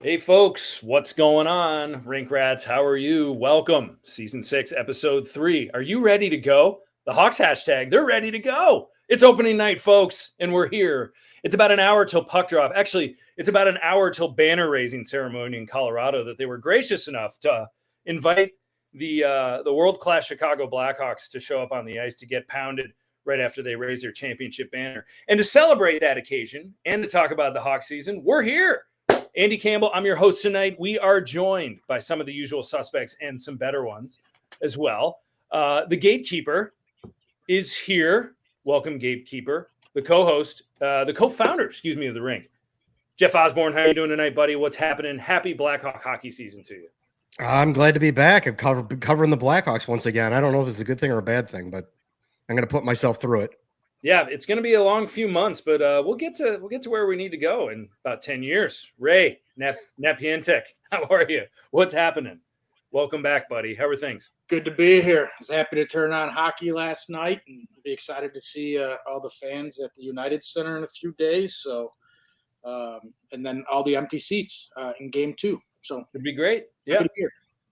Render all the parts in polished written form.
Hey folks, what's going on? Rink Rats, how are you? Welcome. Season 6, Episode 3. Are you ready to go? The Hawks hashtag, they're ready to go. It's opening night, folks, and we're here. It's about an hour till puck drop. Actually, it's about an hour till banner raising ceremony in Colorado that they were gracious enough to invite the world-class Chicago Blackhawks to show up on the ice to get pounded right after they raise their championship banner. And to celebrate that occasion and to talk about the Hawks season, we're here. Andy Campbell, I'm your host tonight. We are joined by some of the usual suspects and some better ones as well. The gatekeeper is here. Welcome, gatekeeper. The co-host, the co-founder, of the Rink. Jeff Osborn, how are you doing tonight, buddy? What's happening? Happy Blackhawk hockey season to you. I'm glad to be back. I'm covering the Blackhawks once again. I don't know if it's a good thing or a bad thing, but I'm going to put myself through it. Yeah, it's going to be a long few months, but we'll get to where we need to go in about 10 years. Ray, Napientek, how are you? What's happening? Welcome back, buddy. How are things? Good to be here. I was happy to turn on hockey last night and be excited to see all the fans at the United Center in a few days. So, and then all the empty seats in Game 2. So it'd be great. Yeah.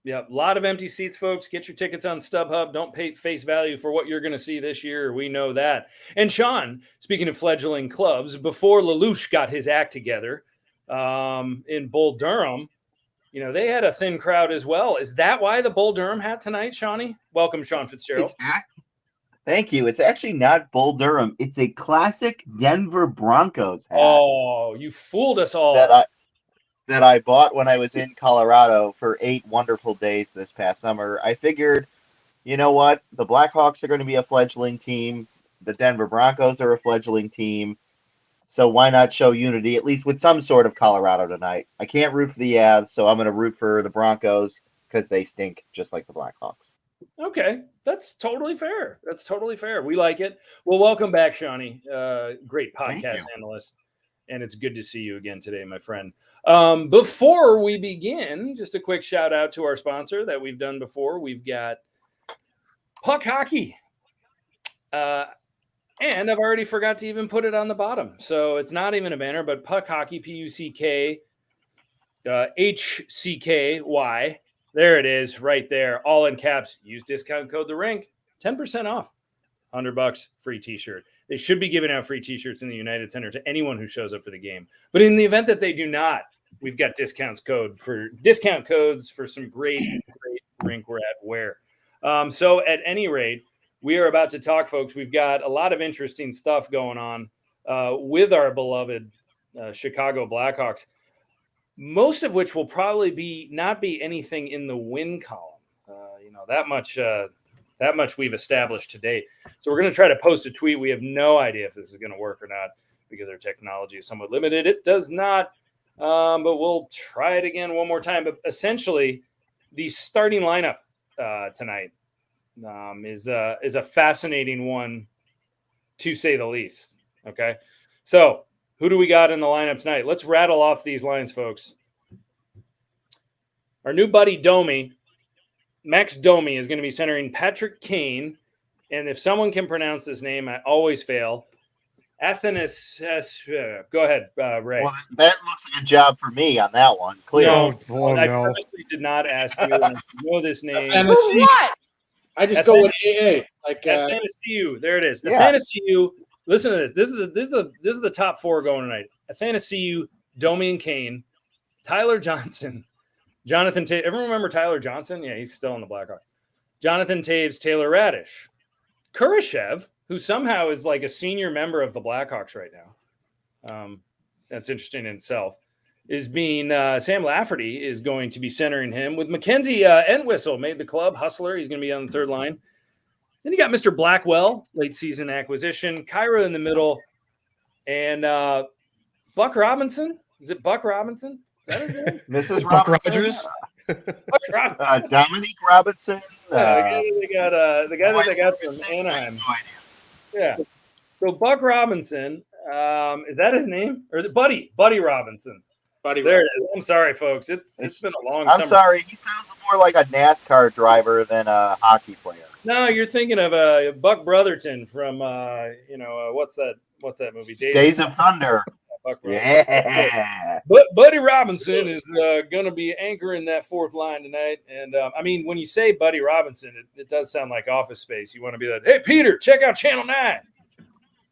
Yeah, a lot of empty seats, folks. Get your tickets on StubHub. Don't pay face value for what you're going to see this year. We know that. And Sean, speaking of fledgling clubs, before Lelouch got his act together in Bull Durham, you know, they had a thin crowd as well. Is that why the Bull Durham hat tonight, Shawnee? Welcome, Sean Fitzgerald. Thank you. It's actually not Bull Durham. It's a classic Denver Broncos hat. Oh, you fooled us all. That I bought when I was in Colorado for 8 wonderful days this past summer. I figured, you know what? The Blackhawks are going to be a fledgling team. The Denver Broncos are a fledgling team. So why not show unity, at least with some sort of Colorado tonight? I can't root for the Avs, so I'm going to root for the Broncos because they stink just like the Blackhawks. Okay, that's totally fair. We like it. Well, welcome back, Shawnee. Great podcast analyst. And it's good to see you again today, my friend. Before we begin, just a quick shout out to our sponsor that we've done before. We've got Puck Hockey. And I've already forgot to even put it on the bottom. So it's not even a banner, but Puck Hockey, Puck, HCKY. There it is right there. All in caps. Use discount code The Rink. 10% off. $100 free t-shirt. They should be giving out free t-shirts in the United Center to anyone who shows up for the game. But in the event that they do not, we've got discount codes for some great Rink Rat wear. So at any rate, we are about to talk, folks. We've got a lot of interesting stuff going on with our beloved Chicago Blackhawks, most of which will probably not be anything in the win column. That much we've established to date. So we're going to try to post a tweet. We have no idea if this is going to work or not because our technology is somewhat limited. It does not, but we'll try it again one more time. But essentially, the starting lineup tonight is a fascinating one, to say the least. Okay, so who do we got in the lineup tonight? Let's rattle off these lines, folks. Our new buddy Domi. Max Domi is going to be centering Patrick Kane, and if someone can pronounce this name, I always fail. Athenas. Go ahead, Ray. Well, that looks like a job for me on that one. Clearly. No, I purposely did not ask you. I know this name. What? I just go with AA. Like Athanasiou. There it is. Yeah. Athanasiou. Listen to this. This is the top 4 going tonight. Athanasiou, Domi, and Kane, Tyler Johnson. Jonathan Taves. Everyone remember Tyler Johnson? Yeah, he's still in the Blackhawks. Jonathan Taves, Taylor Radish. Kurashev, who somehow is like a senior member of the Blackhawks right now. That's interesting in itself. Is being Sam Lafferty is going to be centering him with Mackenzie Entwistle, made the club hustler. He's going to be on the third line. Then you got Mr. Blackwell, late season acquisition. Kyra in the middle. And Buck Robinson. Is it Buck Robinson? Is that his name? Mrs. Buck Rogers. Buck Robinson. Dominique Robinson. The guy that they got from Anaheim. Yeah. So Buck Robinson. Is that his name? Or Buddy Robinson. Buddy there Robinson. It is. I'm sorry, folks. It's been a long I'm summer. sorry. He sounds more like a NASCAR driver than a hockey player. No, you're thinking of Buck Brotherton from what's that movie? Days of Thunder. Buck Yeah. But Buddy Robinson is going to be anchoring that fourth line tonight. And I mean, when you say Buddy Robinson, it does sound like Office Space. You want to be like, hey, Peter, check out Channel 9.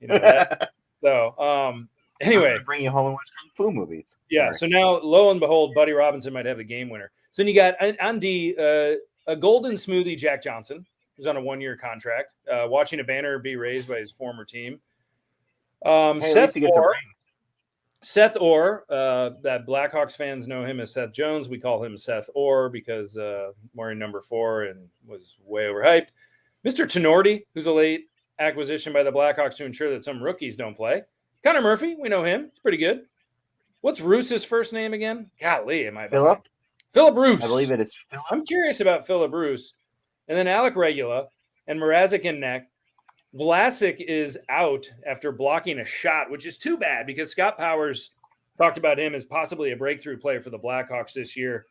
You know that. So anyway. Bring you home and watch Kung Fu movies. Yeah. Sorry. So now, lo and behold, Buddy Robinson might have the game winner. So then you got on D, a golden smoothie, Jack Johnson, who's on a 1-year contract, watching a banner be raised by his former team. Seth Orr, that Blackhawks fans know him as Seth Jones. We call him Seth Orr because wearing number 4 and was way overhyped. Mr. Tenorti, who's a late acquisition by the Blackhawks to ensure that some rookies don't play. Connor Murphy, we know him. He's pretty good. What's Roos's first name again? Golly, am I Philip? Philip Roos. I believe it is Philip. I'm curious about Philip Roos. And then Alec Regula and Mrazek and Neck. Vlasic is out after blocking a shot, which is too bad because Scott Powers talked about him as possibly a breakthrough player for the Blackhawks this year.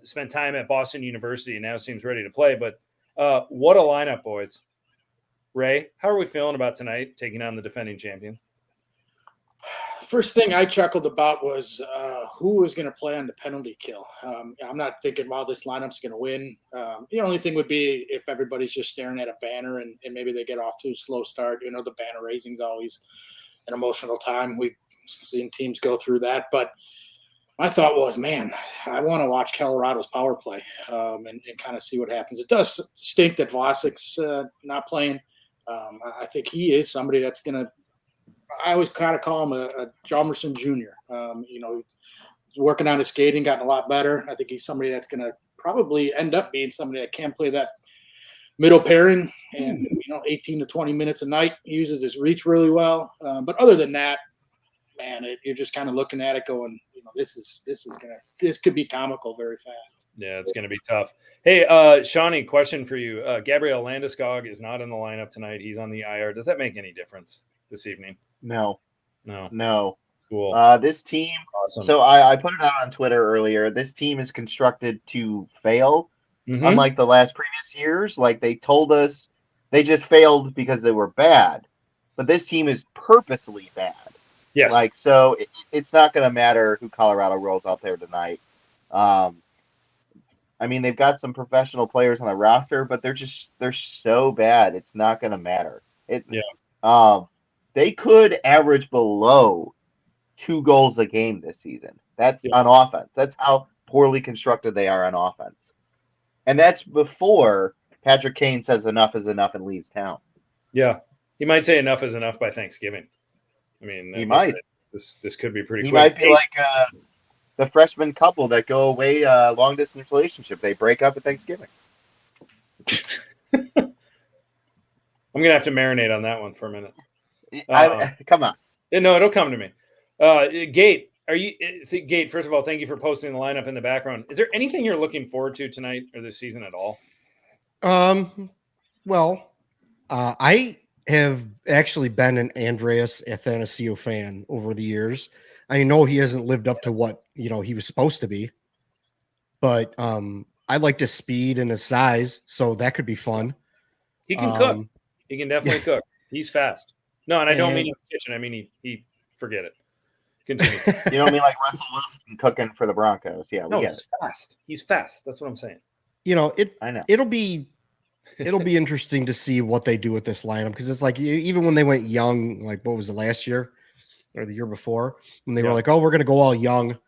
Spent time at Boston University and now seems ready to play. But what a lineup, boys. Ray, how are we feeling about tonight taking on the defending champions? First thing I chuckled about was who was going to play on the penalty kill. I'm not thinking, wow, this lineup's going to win. The only thing would be if everybody's just staring at a banner and maybe they get off to a slow start. You know, the banner raising is always an emotional time. We've seen teams go through that. But my thought was, man, I want to watch Colorado's power play and kind of see what happens. It does stink that Vlasic's not playing. I think he is somebody that's going to – I always kind of call him a Jalmerson Jr. He's working on his skating, gotten a lot better. I think he's somebody that's going to probably end up being somebody that can play that middle pairing and, 18 to 20 minutes a night. He uses his reach really well. But other than that, man, you're just kind of looking at it going, this could be comical very fast. Yeah, it's going to be tough. Hey, Shawnee, question for you. Gabriel Landeskog is not in the lineup tonight. He's on the IR. Does that make any difference this evening? No. Cool. This team. Awesome. So I put it out on Twitter earlier. This team is constructed to fail. Mm-hmm. Unlike the last previous years, like they told us, they just failed because they were bad. But this team is purposely bad. Yes. So it's not going to matter who Colorado rolls out there tonight. They've got some professional players on the roster, but they're so bad. It's not going to matter. They could average below 2 goals a game this season. That's on offense. That's how poorly constructed they are on offense. And that's before Patrick Kane says enough is enough and leaves town. Yeah. He might say enough is enough by Thanksgiving. He might. This could be pretty He quick. might be like the freshman couple that go away long-distance relationship. They break up at Thanksgiving. I'm going to have to marinate on that one for a minute. Come on. No, it'll come to me. Gate, Gate, first of all, thank you for posting the lineup in the background. Is there anything you're looking forward to tonight or this season at all? I have actually been an Andreas Athanasiou fan over the years. I know he hasn't lived up to what, he was supposed to be, but I like his speed and his size, so that could be fun. He can cook. He can definitely cook. He's fast. No, and I don't mean in the kitchen. I mean, he forget it. Continue. You don't mean like Russell Wilson cooking for the Broncos? Yeah, he's fast. He's fast. That's what I'm saying. I know. It'll be interesting to see what they do with this lineup because it's like even when they went young, like what was it last year or the year before, when they were like, "Oh, we're going to go all young,"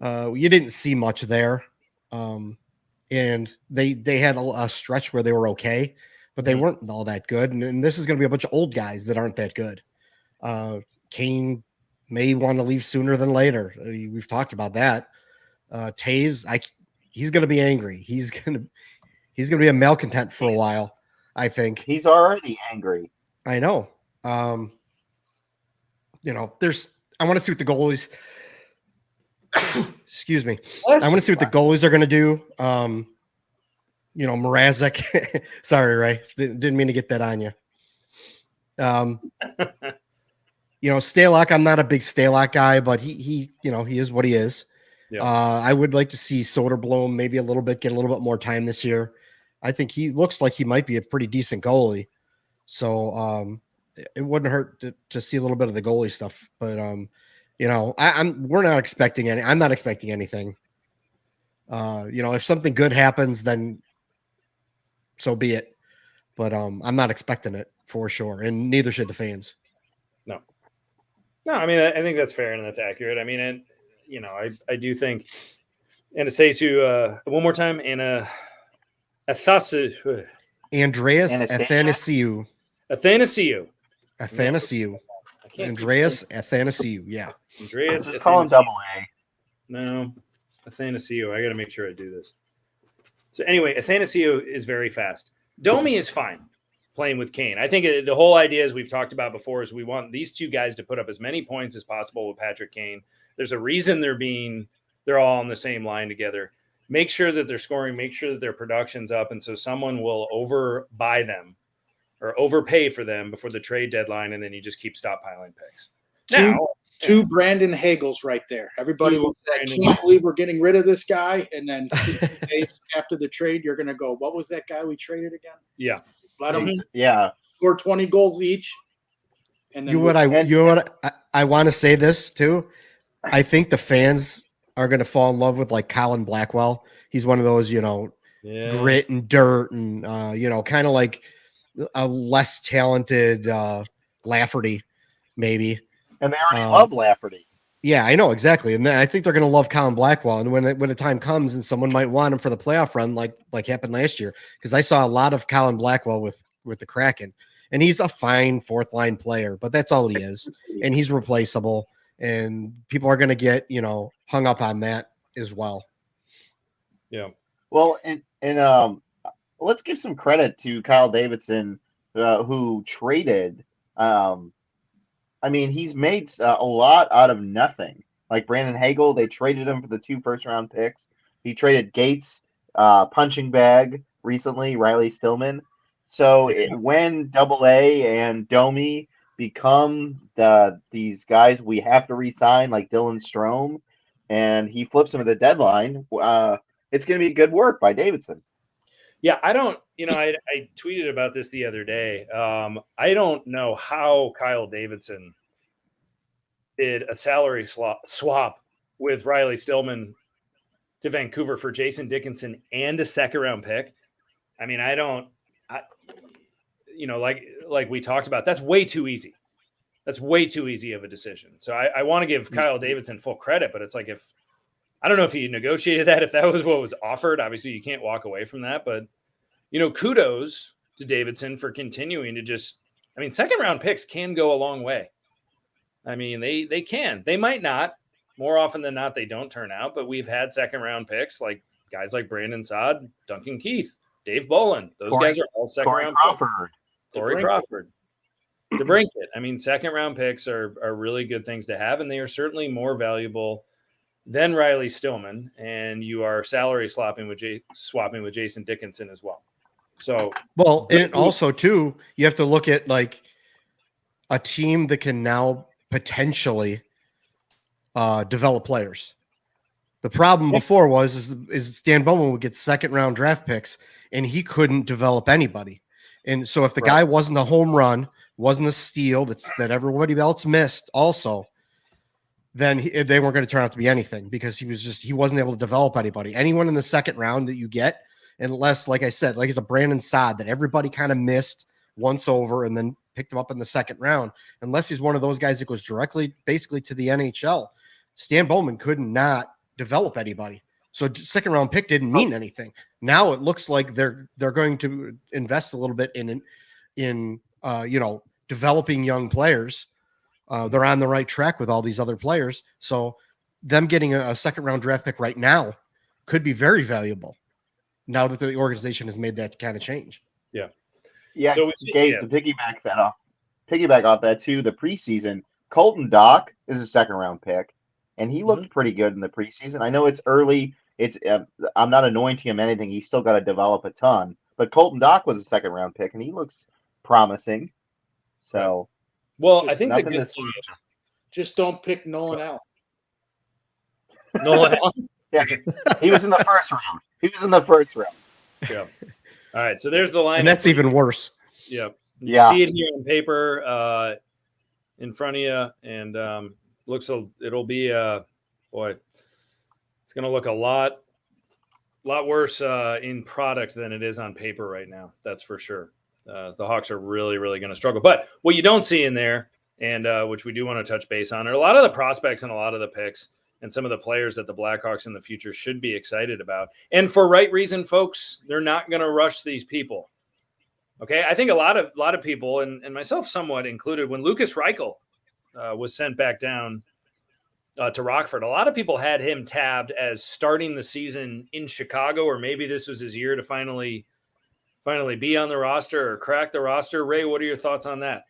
you didn't see much there, and they had a stretch where they were okay, but they weren't all that good. And this is going to be a bunch of old guys that aren't that good. Kane may want to leave sooner than later. We've talked about that. Taves, he's going to be angry. He's going to be a malcontent for a while, I think. He's already angry. I know. I want to see what the goalies excuse me. I want to see what the goalies are going to do. Mrazek. Sorry, Ray. Didn't mean to get that on you. Stalock, I'm not a big Stalock guy, but he is what he is. Yeah. I would like to see Soderblom maybe get a little bit more time this year. I think he looks like he might be a pretty decent goalie. So it wouldn't hurt to see a little bit of the goalie stuff. But, we're not expecting I'm not expecting anything. If something good happens, then so be it. But I'm not expecting it for sure, and neither should the fans. No, I mean, I think that's fair and that's accurate. I mean, and I do think Anastasiou, one more time, Andreas Athanasiou. Andreas Athanasiou. Yeah. Andreas. Just call him double A. No, Athanasiou. I got to make sure I do this. So anyway, Athanasiou is very fast. Domi is fine playing with Kane. I think the whole idea, as we've talked about before, is we want these two guys to put up as many points as possible with Patrick Kane. There's a reason they're all on the same line together. Make sure that they're scoring, make sure that their production's up. And so someone will overbuy them or overpay for them before the trade deadline. And then you just keep stockpiling picks. Two Brandon Hagels right there. Everybody will say, I can't believe we're getting rid of this guy. And then 60 days after the trade, you're going to go, what was that guy we traded again? Yeah. Let them score 20 goals each. And then I want to say this too. I think the fans are going to fall in love with like Colin Blackwell. He's one of those, grit and dirt and, kind of like a less talented Lafferty, maybe. And they already love Lafferty. Yeah, I know, exactly. And then I think they're going to love Colin Blackwell. And when the time comes and someone might want him for the playoff run, like happened last year, because I saw a lot of Colin Blackwell with the Kraken. And he's a fine fourth line player, but that's all he is. And he's replaceable. And people are going to get, hung up on that as well. Yeah. Well, and let's give some credit to Kyle Davidson, who traded. He's made a lot out of nothing. Like Brandon Hagel, they traded him for the 2 first-round picks. He traded Gates, punching bag recently, Riley Stillman. So when Double A and Domi become these guys we have to re-sign, like Dylan Strome, and he flips them at the deadline, it's going to be good work by Davidson. Yeah, I don't, I tweeted about this the other day. I don't know how Kyle Davidson did a salary swap with Riley Stillman to Vancouver for Jason Dickinson and a second-round pick. I mean, like we talked about, that's way too easy. That's way too easy of a decision. So I want to give Kyle Davidson full credit, but it's like I don't know if he negotiated that, if that was what was offered. Obviously, you can't walk away from that. But, kudos to Davidson for continuing to second-round picks can go a long way. I mean, they can. They might not. More often than not, they don't turn out. But we've had second-round picks like guys like Brandon Saad, Duncan Keith, Dave Bolin. Those guys are all second-round picks. Corey Crawford. DeBrincat. I mean, second-round picks are really good things to have, and they are certainly more valuable than Riley Stillman, and you are salary swapping with Jason Dickinson as well. So, well, and also too, you have to look at like a team that can now potentially develop players. The problem before is Stan Bowman would get second-round draft picks, and he couldn't develop anybody. And so if the guy wasn't a home run, wasn't a steal that everybody else missed also, then they weren't going to turn out to be anything because he wasn't able to develop anybody. Anyone in the second round that you get, unless, like I said, like it's a Brandon Saad that everybody kind of missed once over and then picked him up in the second round, unless he's one of those guys that goes directly basically to the NHL, Stan Bowman could not develop anybody. So second round pick didn't mean anything. Now it looks like they're going to invest a little bit in developing young players. They're on the right track with all these other players. So them getting a second round draft pick right now could be very valuable now that the organization has made that kind of change. Yeah. Yeah. So Gabe, to piggyback off that too, the preseason, Colton Dock is a second round pick, and he looked pretty good in the preseason. I know it's early. I'm not anointing him anything. He's still got to develop a ton, but Colton Dock was a second round pick, and he looks promising. So, well, I think the good thing is just don't pick Nolan Allen. Nolan Allen? Yeah, he was in the first round. Yeah. All right, so there's the line. And that's even worse. Yeah. You see it here on paper in front of you, and it'll be boy, it's going to look a lot worse in product than it is on paper right now. That's for sure. The Hawks are really, really going to struggle. But what you don't see in there, and which we do want to touch base on, are a lot of the prospects and a lot of the picks and some of the players that the Blackhawks in the future should be excited about. And for right reason, folks, they're not going to rush these people. Okay, I think a lot of people, and myself somewhat included, when Lucas Reichel was sent back down to Rockford, a lot of people had him tabbed as starting the season in Chicago, or maybe this was his year to finally be on the roster or crack the roster. Ray, what are your thoughts on that?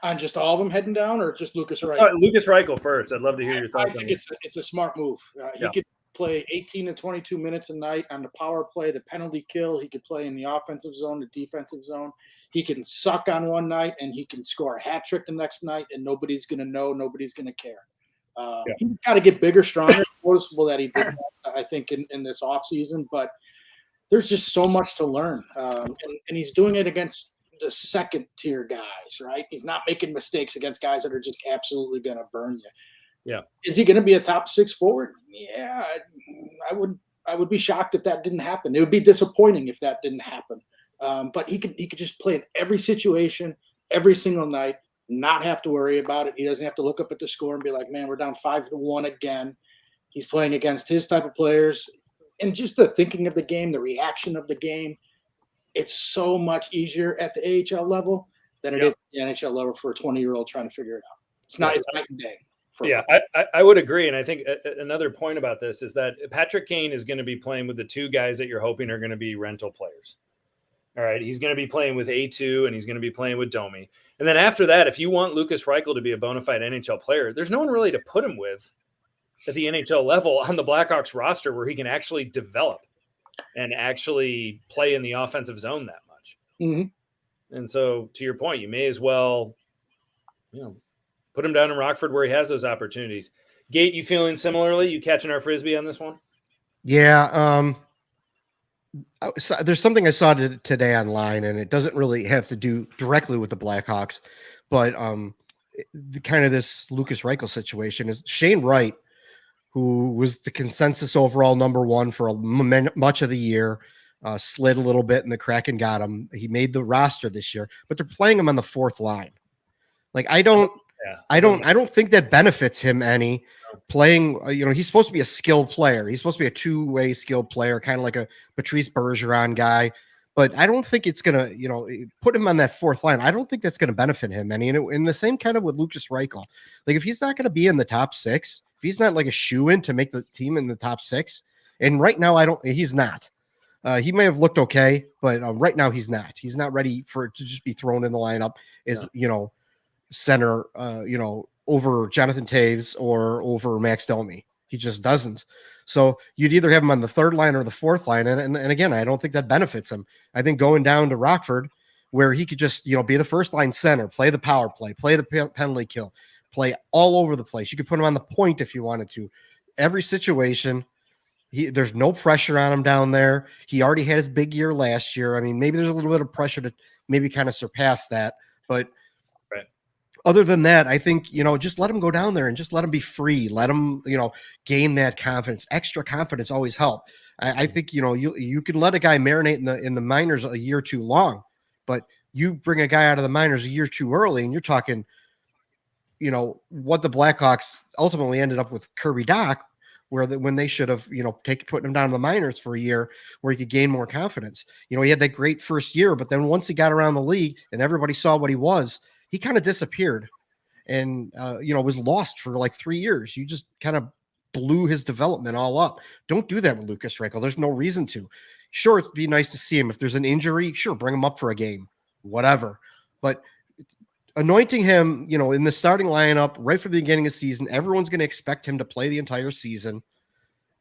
On just all of them heading down, or just Lucas Reichel? Lucas Reichel first. I'd love to hear your thoughts. I think it's a smart move. He could play 18 to 22 minutes a night on the power play, the penalty kill. He could play in the offensive zone, the defensive zone. He can suck on one night and he can score a hat trick the next night, and nobody's going to know. Nobody's going to care. He's got to get bigger, stronger. Noticeable that he did that, I think, in this offseason, but there's just so much to learn. And he's doing it against the second tier guys, right? He's not making mistakes against guys that are just absolutely going to burn you. Yeah. Is he going to be a top 6 forward? Yeah, I would be shocked if that didn't happen. It would be disappointing if that didn't happen. But he could just play in every situation, every single night, not have to worry about it. He doesn't have to look up at the score and be like, man, we're down 5-1 again. He's playing against his type of players. And just the thinking of the game, the reaction of the game, it's so much easier at the AHL level than it is at the NHL level for a 20-year-old trying to figure it out. It's night and day. I would agree. And I think another point about this is that Patrick Kane is going to be playing with the two guys that you're hoping are going to be rental players. All right. He's going to be playing with A2 and he's going to be playing with Domi. And then after that, if you want Lucas Reichel to be a bona fide NHL player, there's no one really to put him with at the NHL level on the Blackhawks roster where he can actually develop and actually play in the offensive zone that much. Mm-hmm. And so to your point, you may as well, put him down in Rockford where he has those opportunities. Gate, you feeling similarly? You catching our Frisbee on this one? Yeah. There's something I saw today online, and it doesn't really have to do directly with the Blackhawks, but the kind of this Lucas Reichel situation is Shane Wright, who was the consensus overall #1 for much of the year, slid a little bit and the Kraken got him. He made the roster this year, but they're playing him on the 4th line. Like, I don't think that benefits him any. Playing, he's supposed to be a skilled player. He's supposed to be a two-way skilled player, kind of like a Patrice Bergeron guy. But I don't think it's going to, put him on that 4th line. I don't think that's going to benefit him any. And the same kind of with Lucas Reichel. Like, if he's not going to be in the top 6, if he's not like a shoo-in to make the team in the top 6, and right now he's not. He may have looked okay, but right now he's not. He's not ready to just be thrown in the lineup as, center, over Jonathan Taves or over Max Domi. He just doesn't. So you'd either have him on the 3rd line or the 4th line. And again, I don't think that benefits him. I think going down to Rockford where he could just, be the 1st line center, play the power play, play the penalty kill, play all over the place. You could put him on the point if you wanted to. Every situation, there's no pressure on him down there. He already had his big year last year. I mean, maybe there's a little bit of pressure to maybe kind of surpass that, but other than that, I think, just let him go down there and just let him be free. Let him, gain that confidence. Extra confidence always help. I think, you can let a guy marinate in the minors a year too long, but you bring a guy out of the minors a year too early, and you're talking, what the Blackhawks ultimately ended up with Kirby Dach, when they should have, putting him down in the minors for a year where he could gain more confidence. He had that great first year, but then once he got around the league and everybody saw what he was, he kind of disappeared and, was lost for like 3 years. You just kind of blew his development all up. Don't do that with Lucas Reichel. There's no reason to. Sure, it'd be nice to see him. If there's an injury, sure, bring him up for a game, whatever. But anointing him, in the starting lineup right from the beginning of the season, everyone's going to expect him to play the entire season.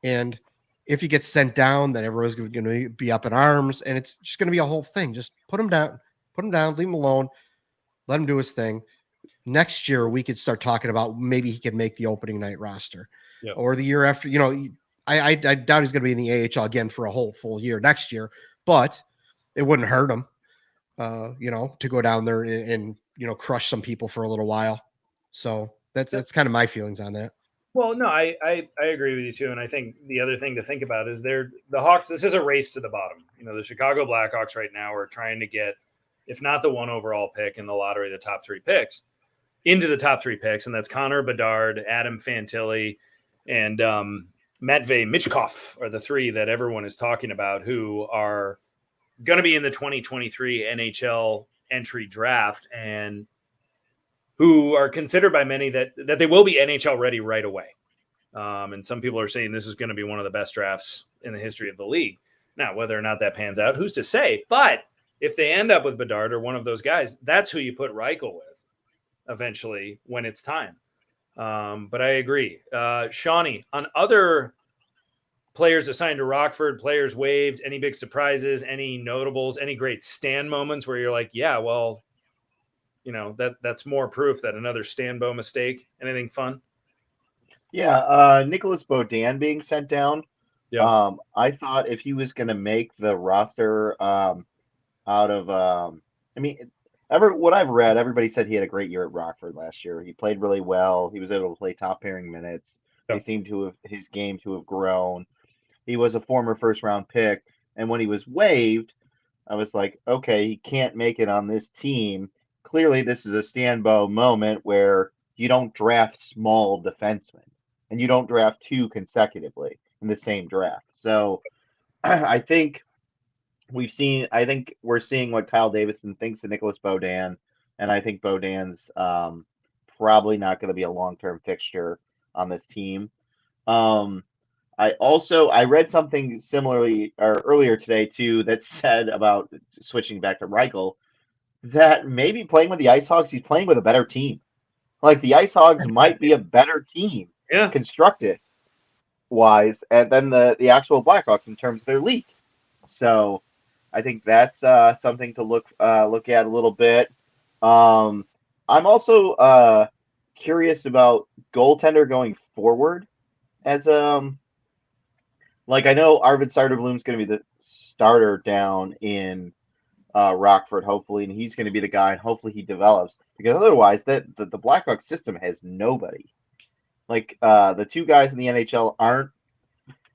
And if he gets sent down, then everyone's going to be up in arms, and it's just going to be a whole thing. Just put him down, leave him alone. Let him do his thing. Next year, we could start talking about maybe he could make the opening night roster, or the year after. I doubt he's going to be in the AHL again for a whole full year next year, but it wouldn't hurt him, to go down there and crush some people for a little while. So That's kind of my feelings on that. Well, no, I agree with you too. And I think the other thing to think about is the Hawks, this is a race to the bottom. The Chicago Blackhawks right now are trying to get, if not the 1 overall pick in the lottery, the top 3 picks, into the top 3 picks. And that's Connor Bedard, Adam Fantilli, and Matvei Michkov are the 3 that everyone is talking about who are going to be in the 2023 NHL entry draft and who are considered by many that they will be NHL ready right away. And some people are saying this is going to be one of the best drafts in the history of the league. Now, whether or not that pans out, who's to say? But if they end up with Bedard or one of those guys, that's who you put Reichel with eventually when it's time. But I agree. Shawnee, on other players assigned to Rockford, players waived, any big surprises, any notables, any great stand moments where you're like, yeah, well, that's more proof that another Stanbo mistake. Anything fun? Yeah, Nicholas Beaudin being sent down. Yeah. I thought if he was going to make the roster out of, what I've read, everybody said he had a great year at Rockford last year. He played really well. He was able to play top pairing minutes. Yeah. He seemed to have his game to have grown. He was a former first round pick, and when he was waived, I was like, okay, he can't make it on this team. Clearly, this is a Stanbo moment where you don't draft small defensemen, and you don't draft 2 consecutively in the same draft. So I think we're seeing what Kyle Davison thinks of Nicholas Beaudin, and I think Beaudin's probably not going to be a long-term fixture on this team. I read something similarly or earlier today too that said about switching back to Reichel that maybe playing with the Ice Hogs, he's playing with a better team. Like the Ice Hogs might be a better team, constructed wise, and then the actual Blackhawks in terms of their league. So I think that's something to look at a little bit. I'm also curious about goaltender going forward. As I know Arvid Soderblom's going to be the starter down in Rockford, hopefully, and he's going to be the guy, and hopefully he develops. Because otherwise, the Blackhawks system has nobody. The 2 guys in the NHL aren't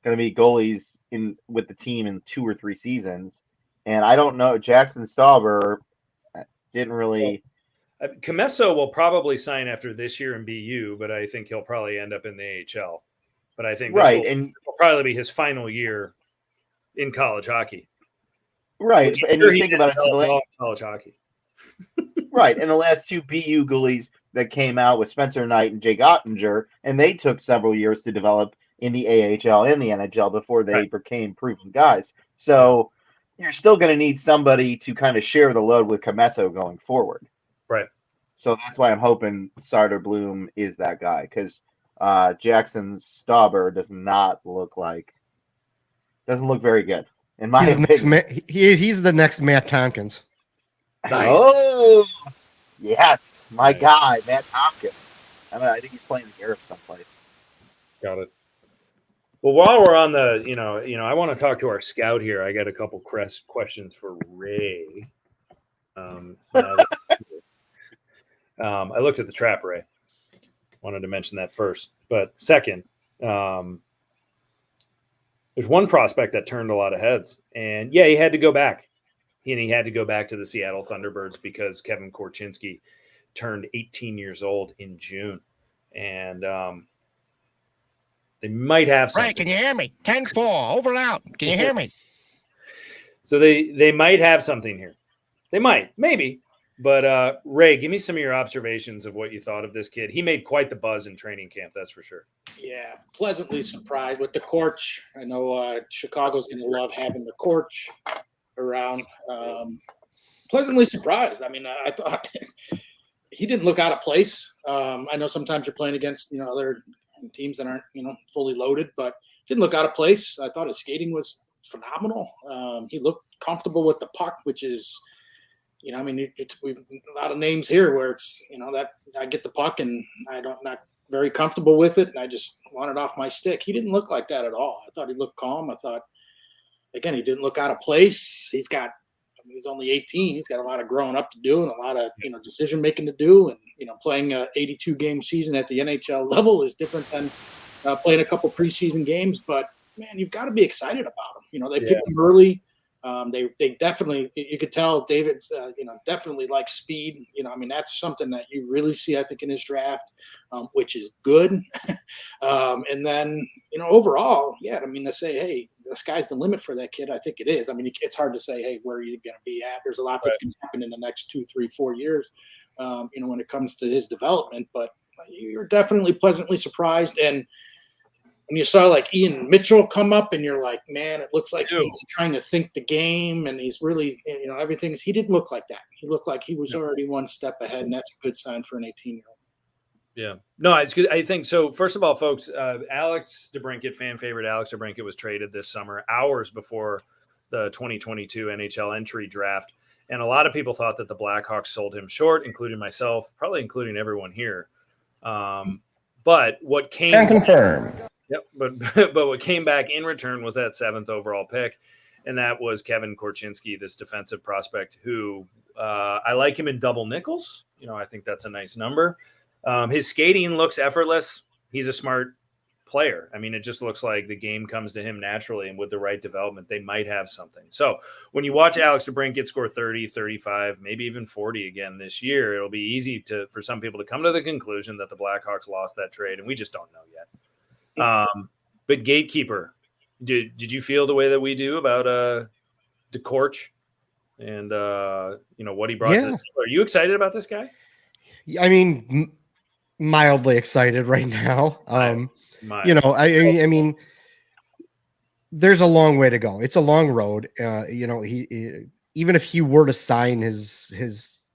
going to be goalies with the team in 2 or 3 seasons. And I don't know, Jackson Stauber didn't really. Comesso will probably sign after this year in BU, but I think he'll probably end up in the AHL. But I think this will probably be his final year in college hockey. Right, and you think about it, college hockey. Right, and the last 2 BU goalies that came out with Spencer Knight and Jake Ottinger, and they took several years to develop in the AHL and the NHL before they became proven guys. So you're still going to need somebody to kind of share the load with Comesso going forward. Right. So that's why I'm hoping Soderblom is that guy, because Jackson Stauber doesn't look very good. In my opinion. He's the next Matt Tompkins. Nice. Oh, yes, my guy, Matt Tompkins. I think he's playing in Europe someplace. Got it. Well, while we're on the, I want to talk to our scout here. I got a couple questions for Ray. I looked at the trap, Ray. Wanted to mention that first, but second, there's one prospect that turned a lot of heads, and he had to go back. He had to go back to the Seattle Thunderbirds because Kevin Korchinski turned 18 years old in June, and they might have something. Ray, can you hear me? 10-4, over and out. Can you hear me? So they might have something here. They might, maybe. But Ray, give me some of your observations of what you thought of this kid. He made quite the buzz in training camp, that's for sure. Yeah, pleasantly surprised with the Korch. I know Chicago's going to love having the Korch around. Pleasantly surprised. I mean, I thought he didn't look out of place. I know sometimes you're playing against other teams that aren't fully loaded, but didn't look out of place. I thought his skating was phenomenal. He looked comfortable with the puck, which is. We've a lot of names here where it's that I get the puck and not very comfortable with it, and I just want it off my stick. He didn't look like that at all. I thought he looked calm. I thought, again, he didn't look out of place. He's only 18. He's got a lot of growing up to do and a lot of decision making to do, and playing a 82 game season at the NHL level is different than playing a couple preseason games. But man, you've got to be excited about them. They picked him early. They definitely, you could tell David's, definitely likes speed. That's something that you really see, I think, in his draft, which is good. And then, overall, to say, hey, the sky's the limit for that kid, I think it is. It's hard to say, hey, where are you going to be at? There's a lot that's going to happen in the next 2, 3, 4 years, when it comes to his development. But you're definitely pleasantly surprised. And when you saw like Ian Mitchell come up and you're like, man, it looks like he's trying to think the game and he's really, he didn't look like that. He looked like he was already one step ahead, and that's a good sign for an 18-year-old. Yeah. No, it's good. I think so. First of all, folks, Alex DeBrincat, fan favorite Alex DeBrincat, was traded this summer, hours before the 2022 NHL entry draft. And a lot of people thought that the Blackhawks sold him short, including myself, probably including everyone here. But what came... Can confirm. Yep, but what came back in return was that 7th overall pick, and that was Kevin Korchinski, this defensive prospect who I like him in double nickels. I think that's a nice number. His skating looks effortless. He's a smart player. It just looks like the game comes to him naturally, and with the right development, they might have something. So when you watch Alex DeBrincat score 30, 35, maybe even 40 again this year, it'll be easy for some people to come to the conclusion that the Blackhawks lost that trade, and we just don't know yet. But Gatekeeper, did you feel the way that we do about DeCorch and what he brought? Yeah. Are you excited about this guy? Mildly excited right now. There's a long way to go. It's a long road. He even if he were to sign his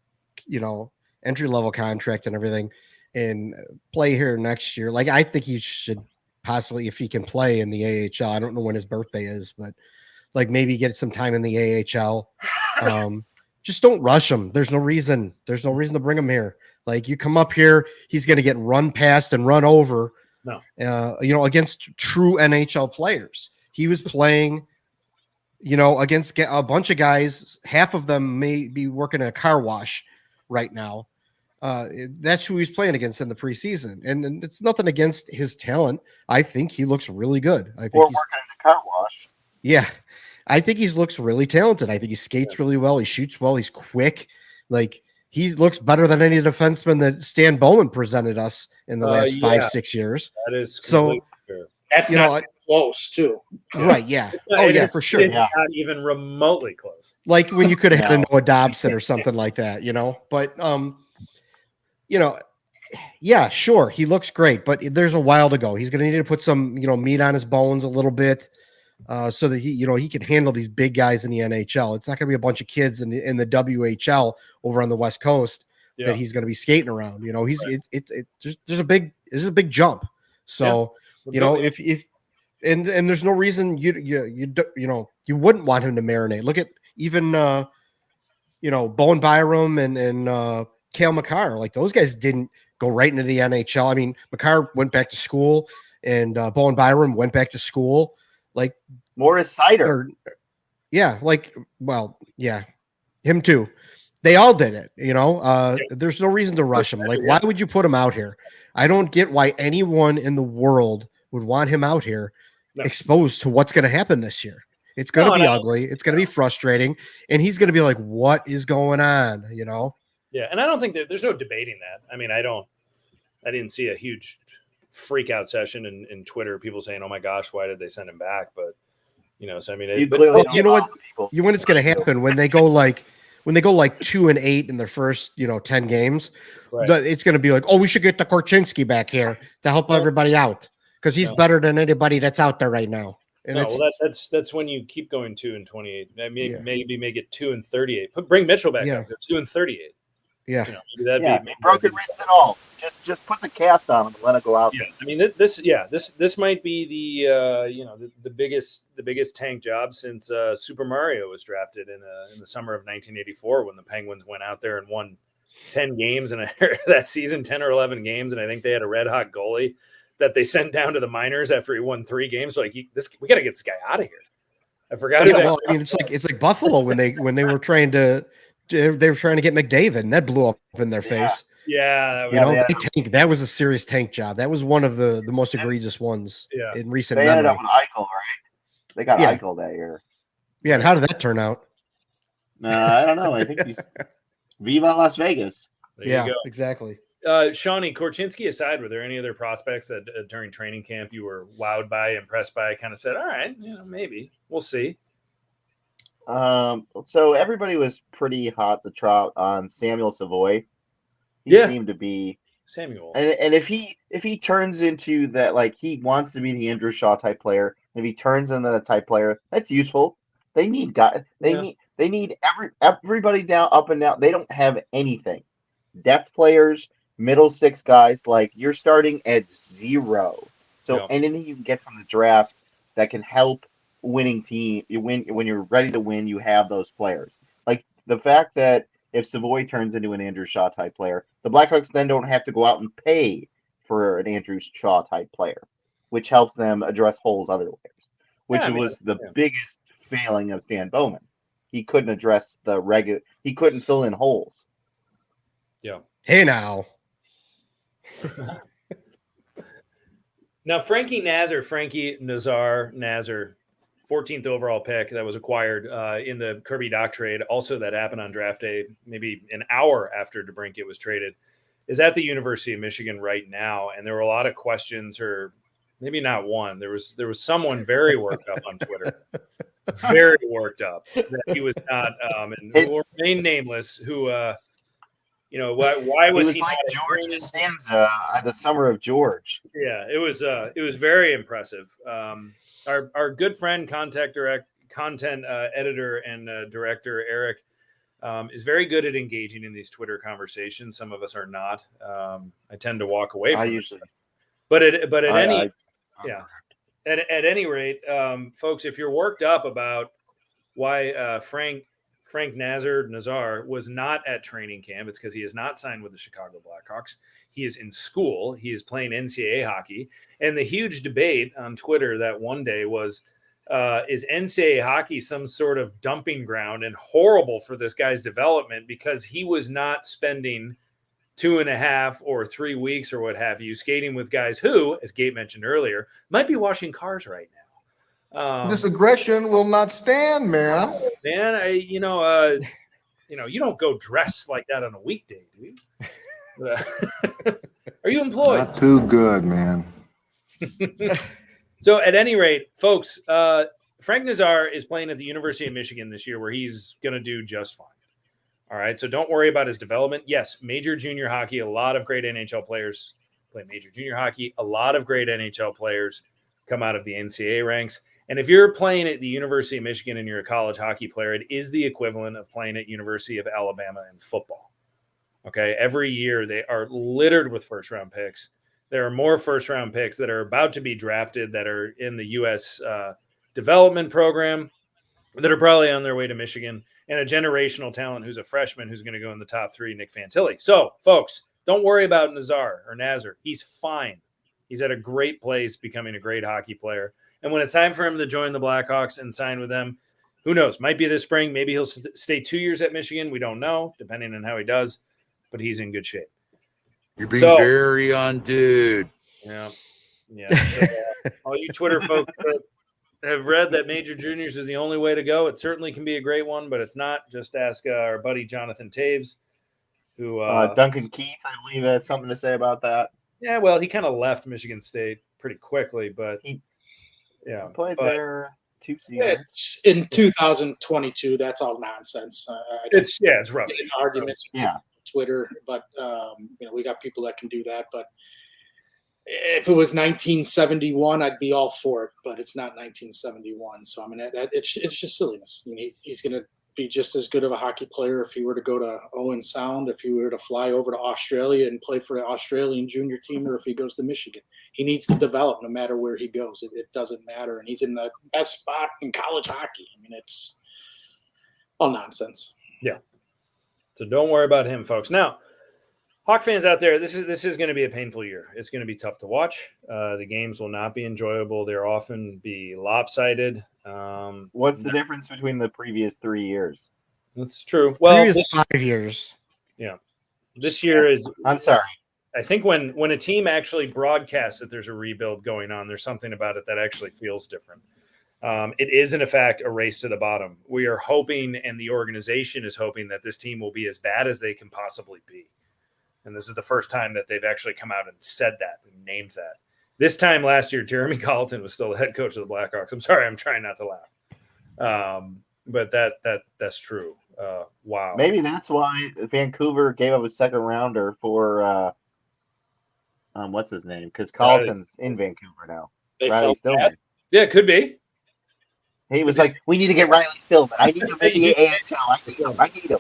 entry level contract and everything and play here next year, like I think he should possibly, if he can play in the AHL. I don't know when his birthday is, but like maybe get some time in the AHL. Just don't rush him. There's no reason to bring him here. Like you come up here, he's going to get run past and run over. No, against true NHL players. He was playing, against a bunch of guys. Half of them may be working at a car wash right now. That's who he's playing against in the preseason, and it's nothing against his talent. I think he looks really good. I think he's working at a car wash. Yeah, I think he looks really talented. I think he skates really well. He shoots well. He's quick. Like he looks better than any defenseman that Stan Bowman presented us in the last 5-6 years. That is so. Fair. That's not close, too. Right? Yeah. For sure. It's not even remotely close. Like when you could have had a Noah Dobson or something like that, But yeah, sure, he looks great, but there's a while to go. He's going to need to put some, meat on his bones a little bit, so that he can handle these big guys in the NHL. It's not going to be a bunch of kids in the WHL over on the West Coast that he's going to be skating around. There's a big jump. So if there's no reason you wouldn't want him to marinate. Look at even Bowen Byram and Cale Makar, like those guys didn't go right into the NHL. Makar went back to school, and Bowen Byram went back to school. Like Morris Sider, him too. They all did it. There's no reason to rush him. Like, why would you put him out here? I don't get why anyone in the world would want him out here exposed to what's going to happen this year. It's going to be ugly. It's going to be frustrating, and he's going to be like, "What is going on?" Yeah, and I don't think there's no debating that. I didn't see a huge freak out session in Twitter, people saying, "Oh my gosh, why did they send him back?" But you know what? When it's going to happen when they go like 2-8 in their first 10 games, right. It's going to be like, "Oh, we should get the Korchinski back here to help everybody out because he's better than anybody that's out there right now." And that's when you keep going 2-28. Maybe make it 2-38. Bring Mitchell back up to 2-38. Yeah, that'd be broken wrist and all. Just put the cast on him and let it go out. Yeah, this might be the biggest tank job since Super Mario was drafted in the summer of 1984 when the Penguins went out there and won 10 games in that season, 10 or 11 games, and I think they had a red hot goalie that they sent down to the minors after he won 3 games. So we got to get this guy out of here. I forgot. It's like Buffalo when they were trying to. They were trying to get McDavid, and that blew up in their face. Yeah, That was a serious tank job. That was one of the most egregious ones in recent They memory. ended up with Eichel, right? They got Eichel that year. Yeah, and how did that turn out? I don't know. I think he's Viva Las Vegas. There you go. Exactly. Shawnee, Korchinski aside, were there any other prospects that during training camp you were wowed by, impressed by, kind of said, all right, maybe we'll see? So everybody was pretty hot the trot on Samuel Savoy. He seemed to be Samuel. And if he turns into that, like he wants to be the Andrew Shaw type player, if he turns into that type player, that's useful. They need guys. They need everybody down, up and down. They don't have anything. Depth players, middle six guys. Like you're starting at 0. So anything you can get from the draft that can help winning team, you win when you're ready to win. You have those players. Like the fact that if Savoy turns into an Andrew Shaw type player, the Blackhawks then don't have to go out and pay for an Andrew Shaw type player, which helps them address holes otherwise. Which was the biggest failing of Stan Bowman. He couldn't address he couldn't fill in holes. Yeah. Hey now. Now Frankie Nazar, 14th overall pick that was acquired in the Kirby Doc trade. Also that happened on draft day, maybe an hour after DeBrincat was traded, is at the University of Michigan right now. And there were a lot of questions, or maybe not one. There was someone very worked up on Twitter, very worked up that he was not, and who will remain nameless, who, why was he like George Costanza the summer of George? Yeah, it was very impressive. Our good friend, content editor and director Eric is very good at engaging in these Twitter conversations. Some of us are not. I tend to walk away from it. But at any rate, folks, if you're worked up about why Frank Nazar was not at training camp, it's because he is not signed with the Chicago Blackhawks. He is in school. He is playing NCAA hockey. And the huge debate on Twitter that one day was, is NCAA hockey some sort of dumping ground and horrible for this guy's development because he was not spending 2.5 or 3 weeks or what have you skating with guys who, as Gabe mentioned earlier, might be washing cars right now. This aggression will not stand, man. Man, you don't go dressed like that on a weekday, do you? Are you employed? Not too good, man. So at any rate, folks, Frank Nazar is playing at the University of Michigan this year where he's going to do just fine. All right. So don't worry about his development. Yes. Major junior hockey. A lot of great NHL players play major junior hockey. A lot of great NHL players come out of the NCAA ranks. And if you're playing at the University of Michigan and you're a college hockey player, it is the equivalent of playing at University of Alabama in football. Okay. Every year they are littered with first-round picks. There are more first-round picks that are about to be drafted that are in the U.S. Development program that are probably on their way to Michigan, and a generational talent who's a freshman who's going to go in the top 3, Nick Fantilli. So, folks, don't worry about Nazar. He's fine. He's at a great place, becoming a great hockey player. And when it's time for him to join the Blackhawks and sign with them, who knows? Might be this spring. Maybe he'll stay 2 years at Michigan. We don't know, depending on how he does. But he's in good shape. You're being very on, dude. Yeah. So, all you Twitter folks that have read that major juniors is the only way to go, it certainly can be a great one, but it's not. Just ask our buddy Jonathan Taves, who Duncan Keith, I believe, has something to say about that. Yeah, well, he kind of left Michigan State pretty quickly, but he played there 2 seasons. It's in 2022. That's all nonsense. It's rubbish. Arguments. Yeah. Twitter, but we got people that can do that. But if it was 1971, I'd be all for it. But it's not 1971, so I mean it's just silliness. I mean, he's going to be just as good of a hockey player if he were to go to Owen Sound, if he were to fly over to Australia and play for an Australian junior team, or if he goes to Michigan. He needs to develop no matter where he goes. It doesn't matter, and he's in the best spot in college hockey. I mean, it's all nonsense. Yeah. So don't worry about him, folks. Now, Hawk fans out there, this is going to be a painful year. It's going to be tough to watch. The games will not be enjoyable. They'll often be lopsided. What's the difference between the previous 3 years? That's true. Well, previous 5 years. Yeah. This year is. I'm sorry. I think when a team actually broadcasts that there's a rebuild going on, there's something about it that actually feels different. It is, in fact, a race to the bottom. We are hoping, and the organization is hoping, that this team will be as bad as they can possibly be. And this is the first time that they've actually come out and said that and named that. This time last year, Jeremy Colleton was still the head coach of the Blackhawks. I'm sorry, I'm trying not to laugh. But that's true. Wow. Maybe that's why Vancouver gave up a second rounder for what's his name? Because Colleton's in Vancouver now. They Riley felt Stillman. bad. Yeah, it could be. He was like, "We need to get Riley Stillman. I need him in the AHL. I need him."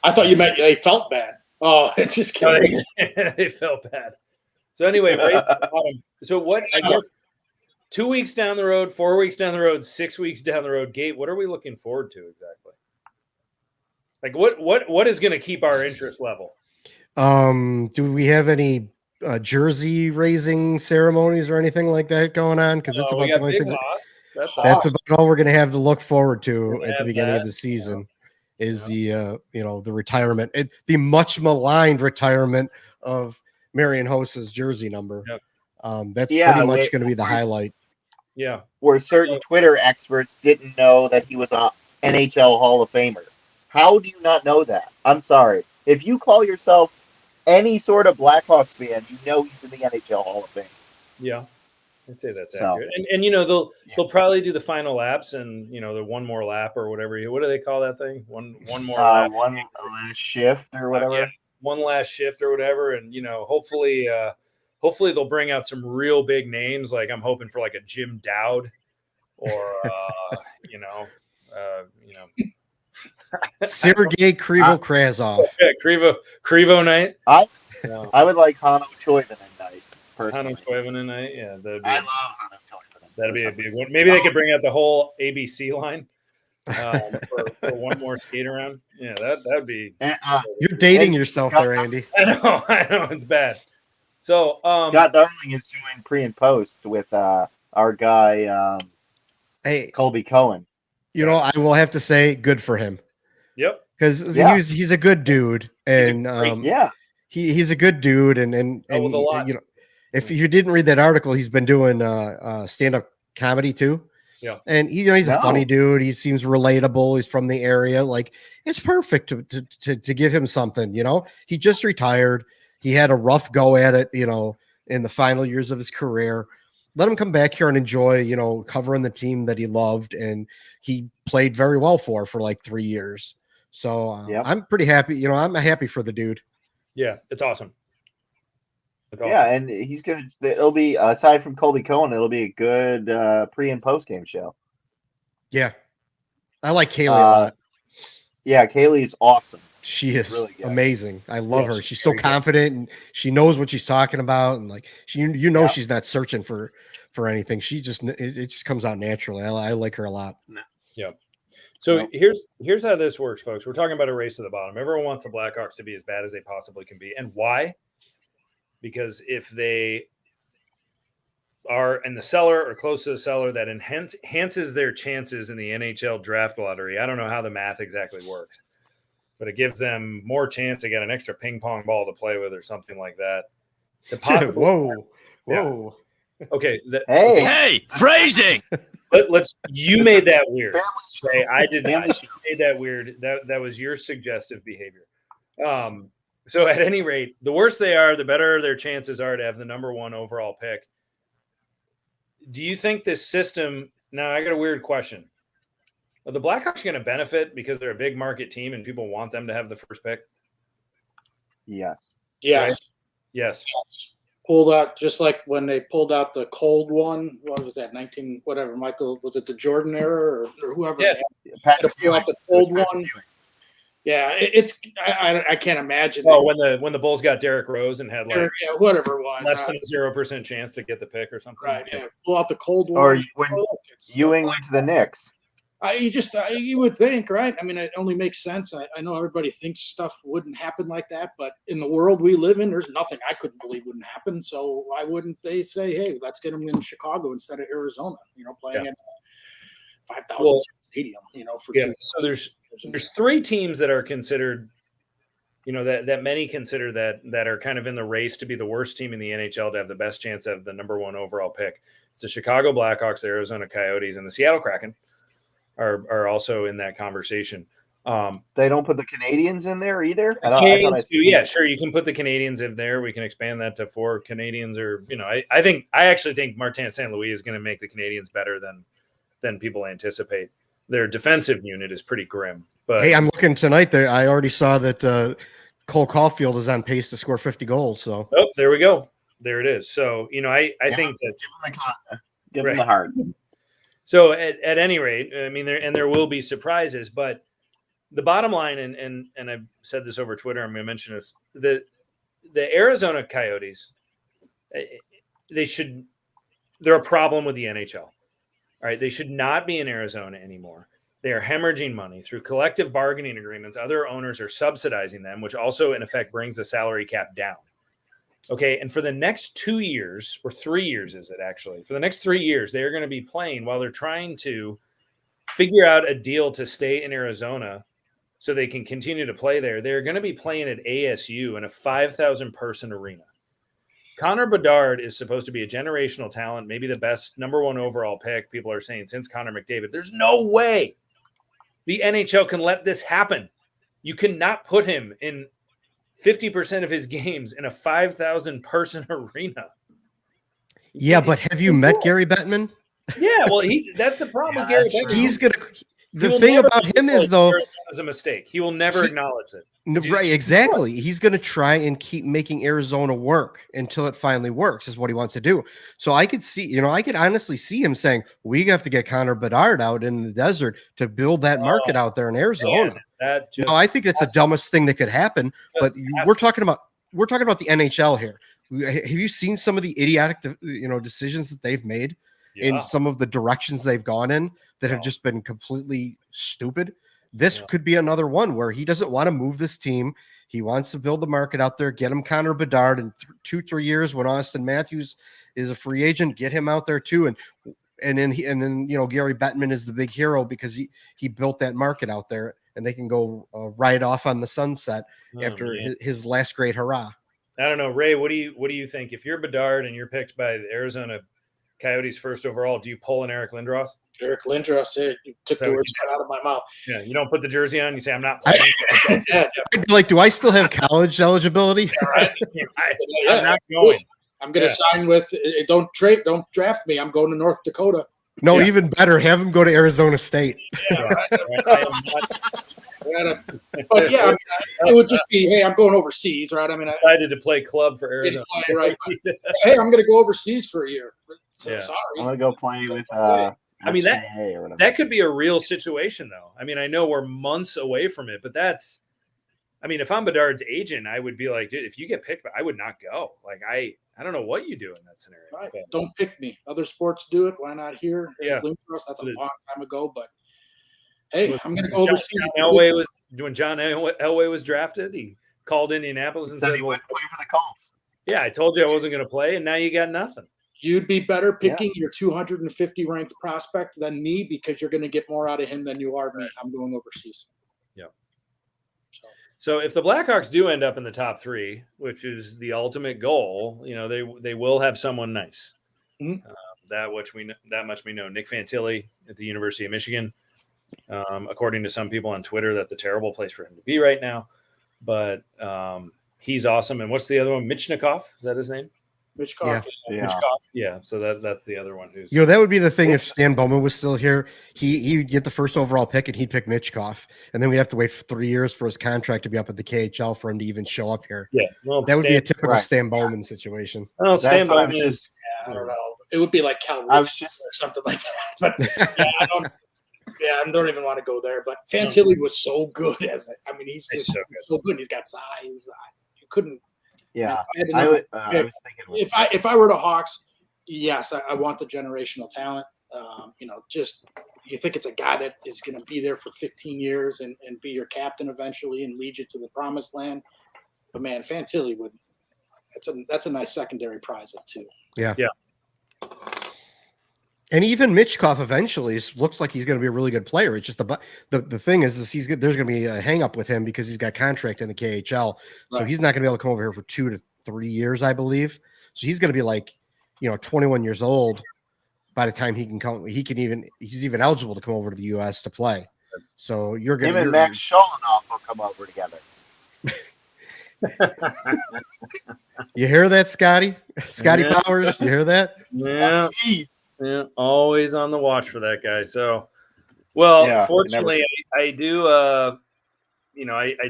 I thought you meant they felt bad. Oh, just kidding. They felt bad. So anyway, race to the bottom. So what? I guess 2 weeks down the road, 4 weeks down the road, 6 weeks down the road, Gate. What are we looking forward to exactly? Like what is going to keep our interest level? Do we have any jersey raising ceremonies or anything like that going on? Because that's about the only thing. That's about all we're going to have to look forward to at the beginning of the season. Is the the retirement, the much maligned retirement of Marian Hossa's jersey number. Yep. That's pretty much going to be the highlight. Yeah, where certain Twitter experts didn't know that he was a NHL Hall of Famer. How do you not know that? I'm sorry. If you call yourself any sort of Blackhawks fan, you know he's in the NHL Hall of Fame. Yeah, I'd say that's accurate. And they'll probably do the final laps and the one more lap or whatever. What do they call that thing? One more lap. One last shift or whatever. One last shift or whatever. And hopefully they'll bring out some real big names. Like I'm hoping for like a Jim Dowd or Sergei Krivo-Krazov. Yeah, Krivo night. I would like Hanno Toivonen night. Personally. Hanno Toivonen night. Yeah, I love Hanno Toivonen. That'd be a big one. Maybe they could bring out the whole ABC line for one more skate around. Yeah, that'd be. You're dating yourself there, Andy. I know it's bad. So Scott Darling is doing pre and post with our guy Colby Cohen. I will have to say, good for him. Yep. Because he's a good dude, and he's a good dude, and if you didn't read that article, he's been doing stand-up comedy too. Yeah, and he's a funny dude. He seems relatable. He's from the area. Like it's perfect to give him something. He just retired. He had a rough go at it. In the final years of his career. Let him come back here and enjoy, covering the team that he loved and he played very well for like 3 years. So I'm pretty happy. I'm happy for the dude. Yeah, it's awesome. Yeah, and it'll be, aside from Colby Cohen, it'll be a good pre and post game show. Yeah. I like Kaylee a lot. Yeah, Kaylee's awesome. She is really amazing. I love her. She's so confident and she knows what she's talking about. And like she's not searching for anything. It just comes out naturally. I like her a lot. Yeah. So here's how this works, folks. We're talking about a race to the bottom. Everyone wants the Blackhawks to be as bad as they possibly can be. And why? Because if they are in the cellar or close to the cellar, that enhances their chances in the NHL draft lottery. I don't know how the math exactly works, but it gives them more chance to get an extra ping pong ball to play with or something like that. To possibly Whoa. Yeah. Okay. Hey, phrasing. You made that weird. Okay, I did not. You made that weird. That was your suggestive behavior. So at any rate, the worse they are, the better their chances are to have the number one overall pick. Do you think this system? Now I got a weird question. Are the Blackhawks going to benefit because they're a big market team and people want them to have the first pick? Yes. Right? Yes. Pulled out just like when they pulled out the cold one. What was that? 19 whatever. Michael, was it the Jordan era or whoever? Yeah. To pull out the cold one. Yeah, I can't imagine. Oh, when the Bulls got Derrick Rose and had like whatever it was, less than 0% chance to get the pick or something. Right. Yeah. Pull out the cold one. Or when Ewing went to the Knicks. You would think, right? I mean, it only makes sense. I know everybody thinks stuff wouldn't happen like that, but in the world we live in, there's nothing I couldn't believe wouldn't happen. So why wouldn't they say, hey, let's get them in Chicago instead of Arizona, playing in a 5,000 stadium, for 2 So there's 3 teams that are considered that many consider that are kind of in the race to be the worst team in the NHL to have the best chance of the number 1 overall pick. It's the Chicago Blackhawks, the Arizona Coyotes, and the Seattle Kraken are also in that conversation. They don't put the Canadians in there either. Canadians too. Yeah, sure. You can put the Canadians in there. We can expand that to 4 Canadians, or I actually think Martin St. Louis is going to make the Canadians better than people anticipate. Their defensive unit is pretty grim. But hey, I'm looking tonight. There, I already saw that Cole Caulfield is on pace to score 50 goals. So there we go. There it is. So I think that give them the heart. So at any rate, I mean, there will be surprises, but the bottom line, and I've said this over Twitter, I'm going to mention this: the Arizona Coyotes, they're a problem with the NHL. All right, they should not be in Arizona anymore. They are hemorrhaging money through collective bargaining agreements. Other owners are subsidizing them, which also in effect brings the salary cap down. Okay, and for the next 2 years, or 3 years is it actually? For the next 3 years, they are going to be playing while they're trying to figure out a deal to stay in Arizona so they can continue to play there. They're going to be playing at ASU in a 5,000-person arena. Connor Bedard is supposed to be a generational talent, maybe the best number 1 overall pick, people are saying, since Connor McDavid. There's no way the NHL can let this happen. You cannot put him in 50% of his games in a 5,000-person arena. Yeah, but have you met Gary Bettman? Yeah, well, that's the problem with Gary Bettman. He's gonna. The thing about him is, though, it's a mistake. He will never acknowledge it. Right, exactly. He's going to try and keep making Arizona work until it finally works, is what he wants to do. So I could see, I could honestly see him saying, we have to get Connor Bedard out in the desert to build that market out there in Arizona. Man, I think that's the dumbest thing that could happen. But we're talking about the NHL here. Have you seen some of the idiotic, decisions that they've made? In some of the directions they've gone in that have just been completely stupid. This could be another one where he doesn't want to move this team. He wants to build the market out there, get him Connor Bedard in 2-3 years when Austin Matthews is a free agent, get him out there too. And then Gary Bettman is the big hero because he built that market out there, and they can go ride off on the sunset after his last great hurrah. I don't know, Ray, what do you think? If you're Bedard and you're picked by the Arizona Coyotes first overall, do you pull an Eric Lindros? Eric Lindros, you took the words right out of my mouth. Yeah, you don't put the jersey on. You say, I'm not playing. Do I still have college eligibility? I'm not going. I'm going to sign with. Don't draft me. I'm going to North Dakota. No, even better, have him go to Arizona State. But yeah, it would just be, hey, I'm going overseas, right? I mean, I decided to play club for Arizona. Right? Hey, I'm going to go overseas for a year. So sorry, I'm going to go play with. I mean, that could be a real situation, though. I mean, I know we're months away from it, but if I'm Bedard's agent, I would be like, dude, if you get picked, I would not go. Like, I don't know what you do in that scenario. Right. Don't pick me. Other sports do it. Why not here? Yeah. That's a long time ago, but hey, I'm going to go overseas. When John Elway was drafted, he called Indianapolis and said he wouldn't play for the Colts. Yeah, I told you I wasn't going to play, and now you got nothing. You'd be better picking your 250 ranked prospect than me because you're going to get more out of him than you are me. I'm going overseas. Yeah. So if the Blackhawks do end up in the top 3, which is the ultimate goal, they will have someone nice. Mm-hmm. That much we know. Nick Fantilli at the University of Michigan. According to some people on Twitter, that's a terrible place for him to be right now. But he's awesome. And what's the other one? Michnikov? Is that his name? Michnikov. Yeah. So that's the other one who's. That would be the thing if Stan Bowman was still here. He'd get the first overall pick and he'd pick Michnikov, and then we'd have to wait for 3 years for his contract to be up at the KHL for him to even show up here. Yeah, that would be a typical Stan Bowman situation. Well, Stan Bowman is. I don't know. It would be like Cal or something like that. But I don't even want to go there. But Fantilli was so good he's just so good. He's got size. You couldn't. Yeah, I was thinking. If I were the Hawks, yes, I want the generational talent. You think it's a guy that is going to be there for 15 years and be your captain eventually and lead you to the promised land. But man, Fantilli would. That's a nice secondary prize up too. Yeah. And even Mitchkov eventually looks like he's going to be a really good player. It's just the thing is there's going to be a hang up with him because he's got contract in the KHL. So Right. he's not going to be able to come over here for 2 to 3 years, I believe. So he's going to be like, 21 years old by the time he can come. He's even eligible to come over to the U.S. to play. So you're going Him and Max Sholinoff will come over together. You hear that, Scotty? Scotty Powers, you hear that? Yeah. Yeah, always on the watch for that guy. So, well, Yeah, fortunately, I do, I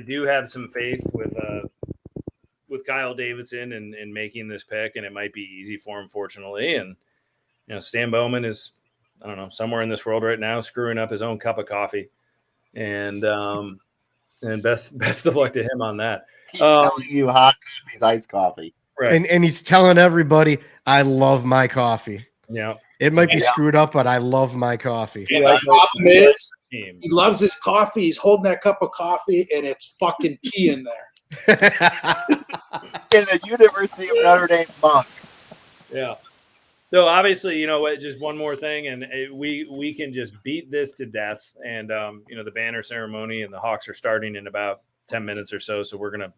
do have some faith with Kyle Davidson and making this pick, and it might be easy for him, fortunately. And Stan Bowman is, I don't know, somewhere in this world right now, screwing up his own cup of coffee, and best of luck to him on that. He's telling you hot coffee's iced coffee, right? And he's telling everybody, "I love my coffee." Yeah. It might be screwed up, but I love my coffee. And the problem is, he loves his coffee. He's holding that cup of coffee, and it's fucking tea in there. in the University of Notre Dame monk. Yeah. So obviously, just one more thing, and we can just beat this to death. And the banner ceremony and the Hawks are starting in about 10 minutes or so. So we're gonna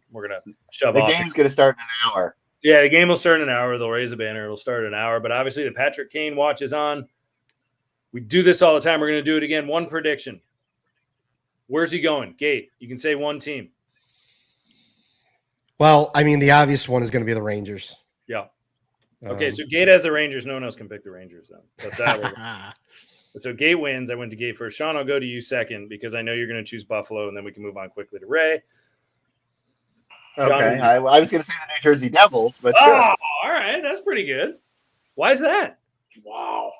shove off. The game's gonna start in an hour. Yeah, the game will start in an hour. They'll raise a banner. It'll start in an hour. But obviously, the Patrick Kane watch is on. We do this all the time. We're going to do it again. One prediction. Where's he going? Gate. You can say one team. Well, I mean, the obvious one is going to be the Rangers. Yeah. Okay, so Gate has the Rangers. No one else can pick the Rangers then. That's that. So Gate wins. I went to Gate first. Sean, I'll go to you second because I know you're going to choose Buffalo, and then we can move on quickly to Ray. Okay, I was going to say the New Jersey Devils, but sure. All right, that's pretty good. Why is that? Wow.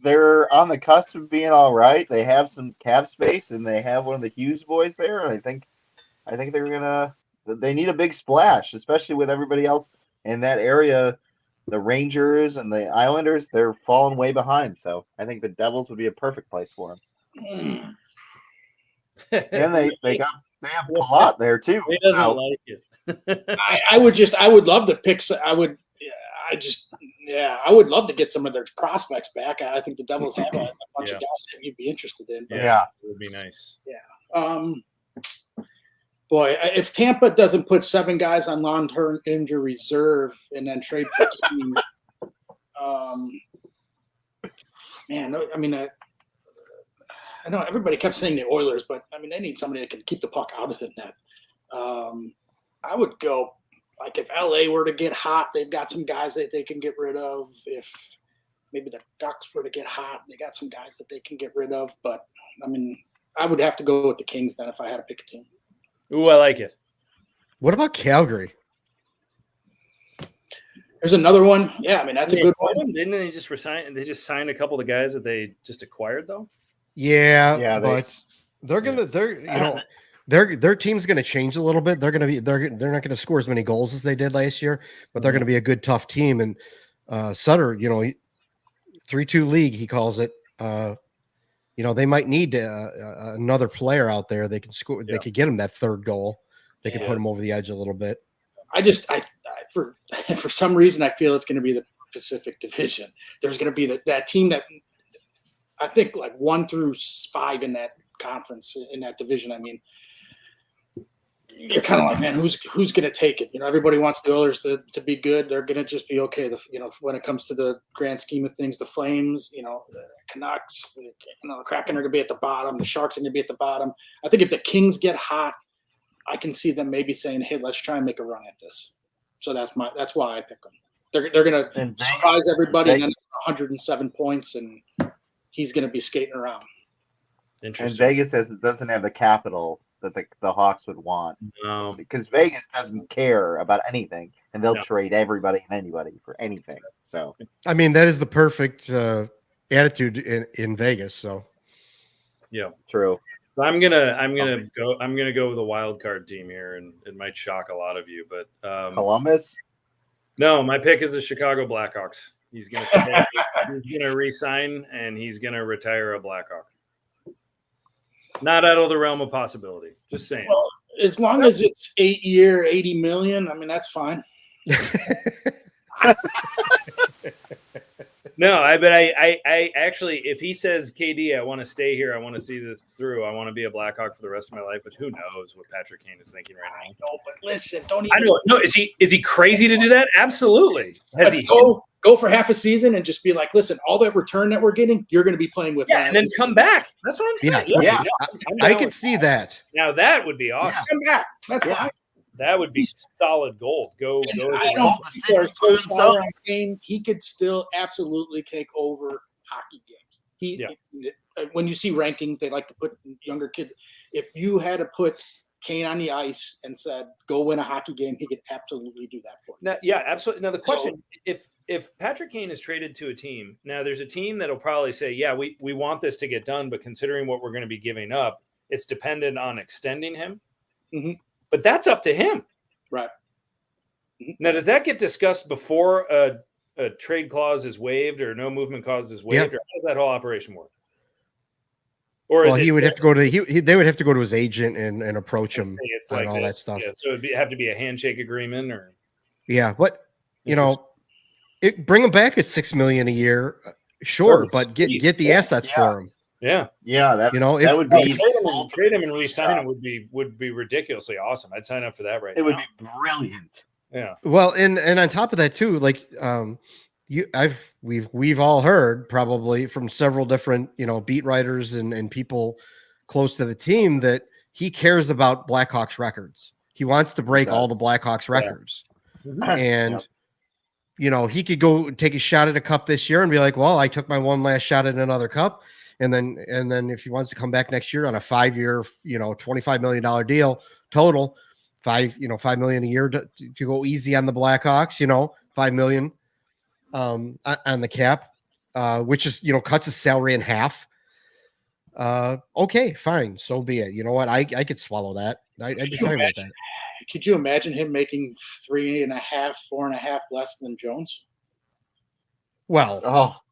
They're on the cusp of being all right. They have some cap space, and they have one of the Hughes boys there. And I think they need a big splash, especially with everybody else in that area. The Rangers and the Islanders, they're falling way behind. So I think the Devils would be a perfect place for them. And they have Palat there too. He doesn't like it. I would love to pick. I would love to get some of their prospects back. I think the Devils have a bunch of guys that you'd be interested in. Yeah, it would be nice. Yeah. Boy, if Tampa doesn't put 7 guys on long-term injury reserve and then trade for King, man, I mean, I know everybody kept saying the Oilers, but I mean, they need somebody that can keep the puck out of the net. I would go, like, if LA were to get hot, they've got some guys that they can get rid of. If maybe the Ducks were to get hot, they got some guys that they can get rid of. But I mean, I would have to go with the Kings then if I had to pick a team. Ooh, I like it. What about Calgary? There's another one. Yeah, I mean, that's a good one. Didn't they just resign? They just signed a couple of the guys that they just acquired, though. Yeah, but their team's going to change a little bit. They're not going to score as many goals as they did last year, but they're going to be a good, tough team. And Sutter, 3-2 league, he calls it. They might need another player out there. They can score. Yeah. They could get him that third goal. They could put him over the edge a little bit. For some reason, I feel it's going to be the Pacific Division. There's going to be that team that I think like 1 through 5 in that conference, in that division. I mean, you're kind of like, man, who's going to take it? Everybody wants the Oilers to be good. They're going to just be okay. When it comes to the grand scheme of things, the Flames, the Canucks, the Kraken are going to be at the bottom. The Sharks are going to be at the bottom. I think if the Kings get hot, I can see them maybe saying, hey, let's try and make a run at this. So that's why I pick them. They're going to surprise everybody and then 107 points, and he's going to be skating around. Interesting. And Vegas doesn't have the capital that the Hawks would want. No. Because Vegas doesn't care about anything, and they'll trade everybody and anybody for anything. So I mean, that is the perfect attitude in Vegas. So yeah, true. So I'm gonna go with a wild card team here, and it might shock a lot of you, but Columbus. No, my pick is the Chicago Blackhawks. He's gonna stay, he's gonna re-sign, and he's gonna retire a Blackhawk. Not out of the realm of possibility. Just saying. Well, as long as it's 8-year, $80 million, I mean, that's fine. No, I actually, if he says, KD, I want to stay here, I want to see this through, I want to be a Blackhawk for the rest of my life, which who knows what Patrick Kane is thinking right now. No, but listen, don't even. I know. No, is he crazy to do that? Absolutely. Has he? Go for half a season and just be like, listen, all that return that we're getting, you're going to be playing with. Yeah, and then come back. That's what I'm saying. Yeah. I could see that. Now that would be awesome. Come back. That's fine. That would be solid gold. Go. I don't people are so sour on Kane. He could still absolutely take over hockey games. When you see rankings, they like to put younger kids. If you had to put Kane on the ice and said, go win a hockey game, he could absolutely do that for you. Now, yeah, absolutely. Now the question, if Patrick Kane is traded to a team, now there's a team that'll probably say, yeah, we want this to get done, but considering what we're going to be giving up, it's dependent on extending him. Mm-hmm. But that's up to him. Right. Now, does that get discussed before a trade clause is waived or no movement clause is waived? Or how does that whole operation work? Or he would have to go to they would have to go to his agent and approach him and all that stuff. Yeah, so it'd have to be a handshake agreement, or what bring him back at $6 million a year, sure, but get the assets for him. Yeah, that that would be trade him and re-sign him would be ridiculously awesome. I'd sign up for that right now. It would be brilliant. Yeah. Well, and on top of that too, like we've all heard probably from several different beat writers and people close to the team that he cares about Blackhawks records. He wants to break all the Blackhawks records, and he could go take a shot at a cup this year and be like, well, I took my one last shot at another cup. And then if he wants to come back next year on a 5-year, $25 million deal total, $5 million a year to go easy on the Blackhawks, $5 million on the cap, which is, cuts his salary in half. Okay, fine. So be it. You know what? I could swallow that. I'd be fine with that. Could you imagine him making 3.5, 4.5 less than Jones? Well,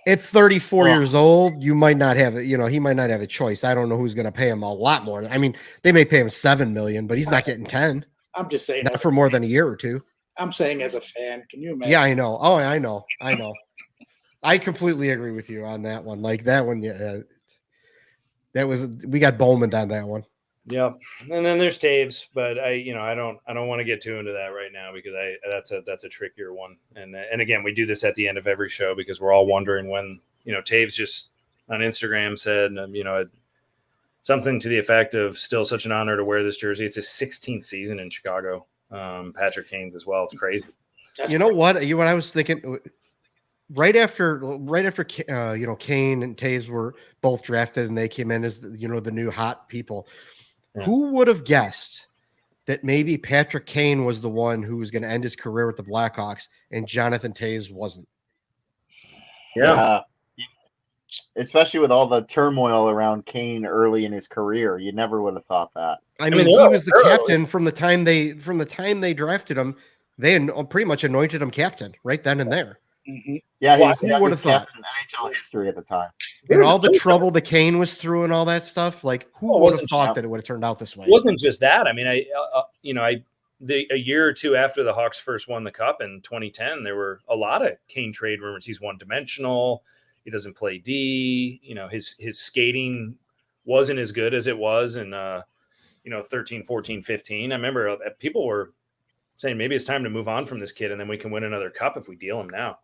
at 34 years old, you might not have he might not have a choice. I don't know who's going to pay him a lot more. I mean, they may pay him $7 million, but he's not getting 10. I'm just saying, not for more than a year or two. I'm saying as a fan, can you imagine? Yeah, I know. Oh, I know. I completely agree with you on that one. Like that one, we got Bowman on that one. Yeah, and then there's Taves, but I don't want to get too into that right now because that's a trickier one. And again, we do this at the end of every show because we're all wondering when Taves just on Instagram said something to the effect of "still such an honor to wear this jersey." It's his 16th season in Chicago. Patrick Kane's as well. It's crazy. What I was thinking. Right after Kane and Taves were both drafted and they came in as the new hot people. Yeah. Who would have guessed that maybe Patrick Kane was the one who was going to end his career with the Blackhawks and Jonathan Taves wasn't? Yeah. Especially with all the turmoil around Kane early in his career, you never would have thought that. I mean, he was the captain from the time they drafted him. They pretty much anointed him captain right then and there. Mm-hmm. Yeah, he was the captain in NHL history at the time. And all the trouble the Kane was through and all that stuff, like who would have thought that it would have turned out this way? It wasn't just that. I mean, a year or two after the Hawks first won the Cup in 2010, there were a lot of Kane trade rumors. He's one-dimensional. He doesn't play D. His skating wasn't as good as it was in 13, 14, 15. I remember people were saying maybe it's time to move on from this kid, and then we can win another Cup if we deal him now.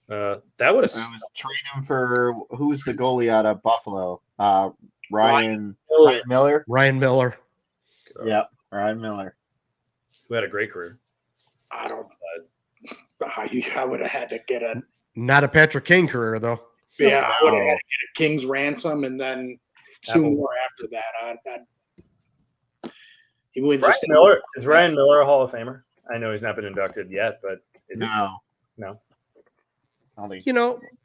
That would have trade him for who's the goalie out of Buffalo? Ryan Miller. Ryan Miller. Yeah, Ryan Miller. Who had a great career. I don't know how I would have had to get not a Patrick Kane career though. Yeah, I would have had to get a King's ransom and then two more after that. He wins. Ryan Miller a Hall of Famer? I know he's not been inducted yet, but no.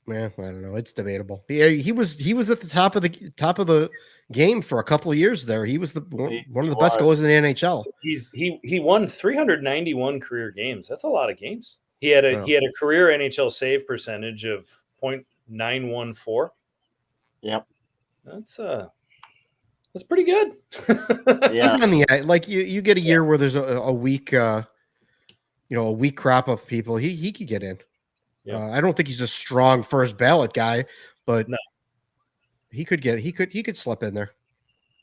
Man, I don't know. It's debatable. He was at the top of the game for a couple of years there. He was one of the best goalies in the NHL. He won 391 career games. That's a lot of games. He had a career NHL save percentage of .914. Yep. That's pretty good. Yeah. He's on the like you get a year where there's a weak a weak crop of people. He could get in. Yeah. I don't think he's a strong first ballot guy, but No. he could slip in there.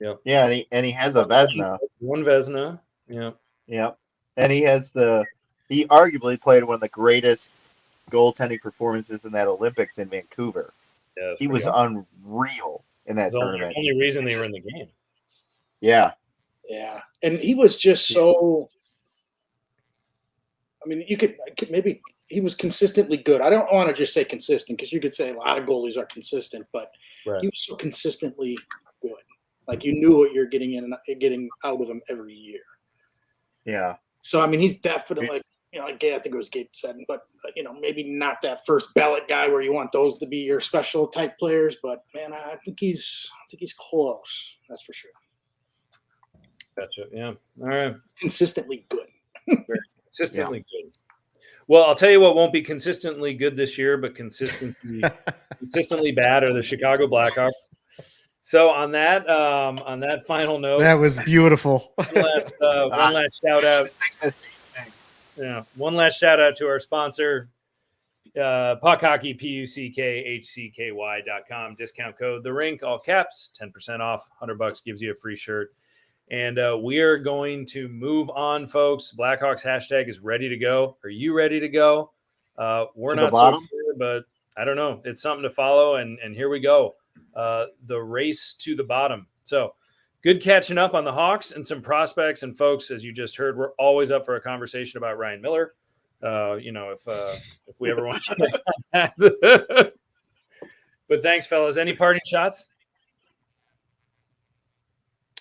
Yeah. Yeah, and he has a Vezina. One Vezina. Yeah. Yeah. And he arguably played one of the greatest goaltending performances in that Olympics in Vancouver. Yeah, He was unreal in that tournament. The only reason they were in the game. Yeah. Yeah. And he was just so, I mean, you could maybe he was consistently good. I don't want to just say consistent because you could say a lot of goalies are consistent, but he was so consistently good. Like you knew what you're getting out of him every year. Yeah. So, I mean, he's definitely, like I think it was Gates said, but, maybe not that first ballot guy where you want those to be your special type players. But, man, I think he's close. That's for sure. Gotcha. Yeah. All right. Consistently good. Very consistently good. Well, I'll tell you what won't be consistently good this year, but consistently bad are the Chicago Blackhawks. So on that final note, that was beautiful. One last shout out. Yeah, one last shout out to our sponsor, Puck Hockey, PUCKHCKY.com. Discount code the Rink, all caps, 10% off. $100 gives you a free shirt. And we are going to move on, folks. Blackhawks hashtag is ready to go. Are you ready to go? We're not so sure, but I don't know. It's something to follow, and here we go. The race to the bottom. So good catching up on the Hawks and some prospects. And folks, as you just heard, we're always up for a conversation about Ryan Miller. If we ever want to get on that. But thanks, fellas. Any parting shots?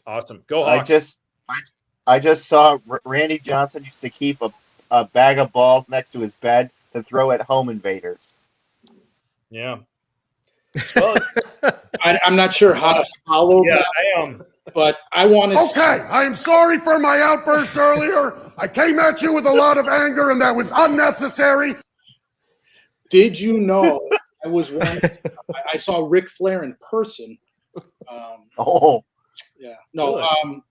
Awesome. Go Hawks. I just saw Randy Johnson used to keep a bag of balls next to his bed to throw at home invaders. Yeah. Well, I'm not sure how to follow that. I am. But I want to. Okay, I am sorry for my outburst earlier. I came at you with a lot of anger, and that was unnecessary. Did you know I was once? I saw Ric Flair in person. Yeah. No. Really?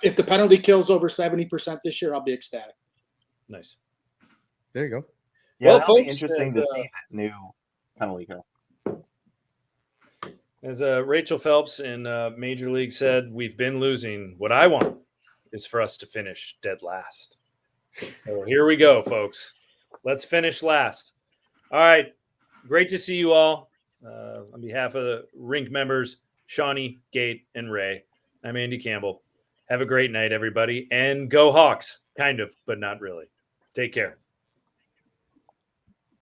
If the penalty kills over 70% this year, I'll be ecstatic. Nice. There you go. Yeah, well, folks, folks, interesting to see that new penalty kill. As Rachel Phelps in Major League said, we've been losing. What I want is for us to finish dead last. So here we go, folks. Let's finish last. All right. Great to see you all. On behalf of the Rink members, Shawnee, Gate, and Ray, I'm Andy Campbell. Have a great night, everybody. And go Hawks. Kind of, but not really. Take care.